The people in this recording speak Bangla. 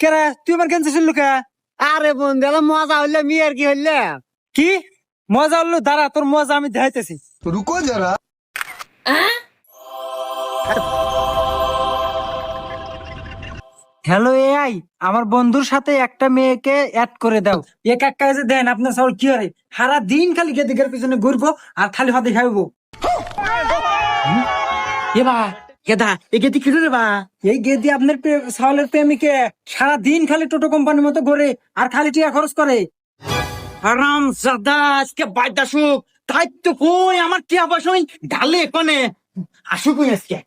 কেরা তুই আমার কেন শুনলু কে? আরে বন্ধু মজা হইলে মেয়ের কি হইলে কি মজা হলো? দাঁড়া, তোর মজা আমি দেখাইতেছি। रुको जरा। হ্যালো এআই, আমার বন্ধুর সাথে একটা মেয়েকে অ্যাড করে দাও। এক এক কাজে দেন আপনার সব কি হয়? সারা দিন খালি গেদিকের পিছনে ঘুরবো আর খালি হাতে খাইবো। এবা কেদা এগেতি কি রে বা এই গেদি আপনার সাওলের প্রেমিকে সারা দিন খালি টোটো কোম্পানির মতো ঘুরে আর খালি টাকা খরচ করে। আরাম জাদা আজকে বাইদা সুখ দায়িত্ব কই আমার কি আবাসই ঢালে কোনে আসুক আজকে